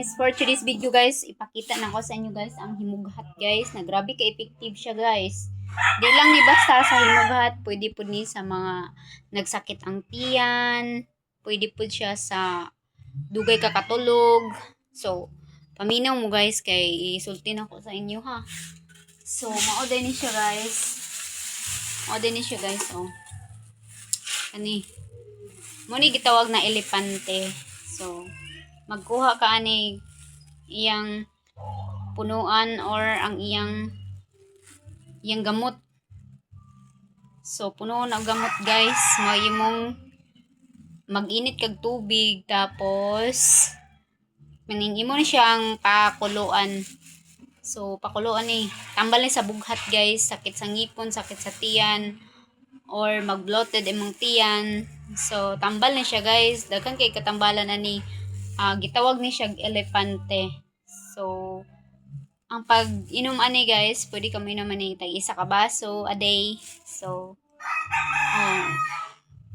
For today's video guys, ipakita na ko sa inyo guys ang himughat guys, na grabe ka effective siya guys. Di lang ni basta sa himughat, pwede po ni sa mga nagsakit ang tiyan, pwede po siya sa dugay kakatulog. So, paminaw mo guys kay isulti na ko sa inyo ha. So, mao din ni siya guys. Mao din ni siya guys oh. Kani. Mo ni gitawag na elepante. So, magkuha ka ani iyang punuan or ang iyang gamot. So, punuan ang gamot guys. May imong mag-init kag tubig tapos maningimo ni siyang pakuluan. So, pakuluan ni. Tambal ni sa bughat guys. Sakit sa ngipon, sakit sa tiyan, or mag-bloated imong tiyan. So, tambal ni siya guys. Daghan kay katambalan ani. Gitawag ni siya elepante. So, ang pag-inom ani guys, pwede ka minom ani tag isa ka baso a day. So,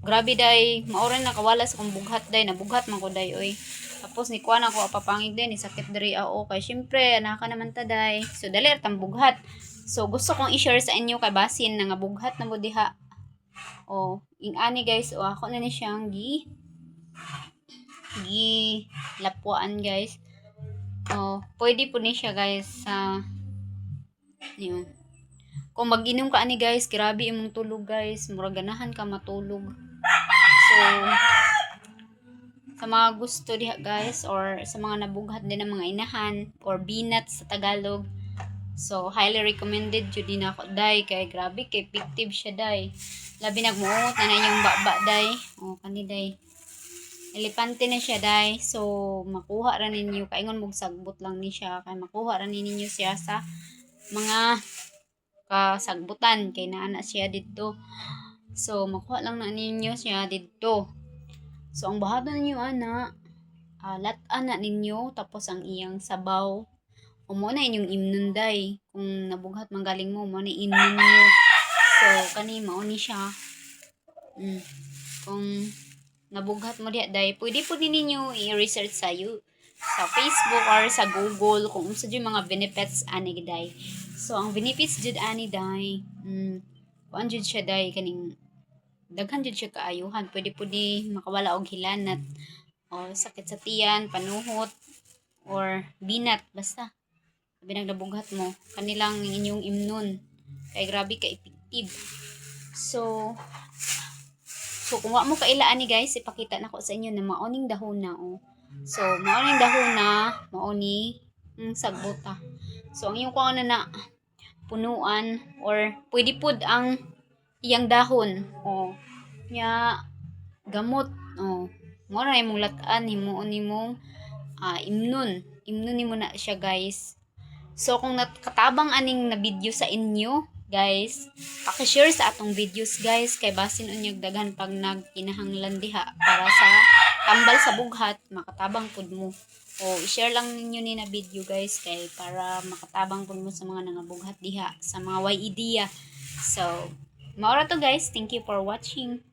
grabe day, maoray nakawala sa kong bughat day, nabughat man ko day oy. Tapos ni kuan ako apapangig din, ni sakit diri kay syempre anaka naman ta day. So dali tang bughat. So gusto kong i-share sa inyo kay basin na nga bughat na mo diha. Ani guys, ako na ni siyang gi lapuan guys. Pwede po ni siya guys sa yun. Kung mag-inom ka ani guys, grabe imong tulog guys, murag ganahan ka matulog. So sa mga gusto diha guys, or sa mga nabughat din ng mga inahan or binat sa Tagalog, so highly recommended jud din ako day, kay grabe kay effective siya day. Labi nagmuot na yung baba day. Kani day. Elepante na siya day. So makuha ra ninyo, kaingon mog sagbot lang ni siya, kay makuha ra ninyo siya sa mga kasagbutan kay naana siya dito. So makuha lang na ninyo siya dito. So ang bahado ninyo ana, lat-an na ninyo tapos ang iyang sabaw. Mo na inyong imnon day. Kung nabughat manggaling mo na imnon niyo. So kani mao ni siya. Kung nabughat mo diha day, pwede po din ninyo i-research sa Facebook or sa Google kung unsa jud mga benefits ani day. So ang benefits jud ani day, kuan jud siya day, kaning daghan jud siya kaayuhan. Pwede po di makawala og hilanat o sakit sa tiyan, panuhot, or binat, basta binang nabughat mo, kanilang inyong imnon, kay grabe ka effective. So kung wa mo kailaan ni guys, ipakita na ko sa inyo na maoning dahon na So maoning dahon na, maoni sagbota. So ang iyong kuha na punuan, or pwede pud ang iyang dahon nya gamot mo na imong lat-an, himuon nimong imnon nimo na siya guys. So kung nakatabang aning na video sa inyo guys, paki-share sa atong videos guys, kay basin unyag daghan pag nagkinahanglan diha para sa tambal sa bughat, makatabang pud mo. I-share lang ninyo ni na video guys, kay para makatabang pud mo sa mga nangabughat diha, sa mga way idea. So maura to guys, thank you for watching.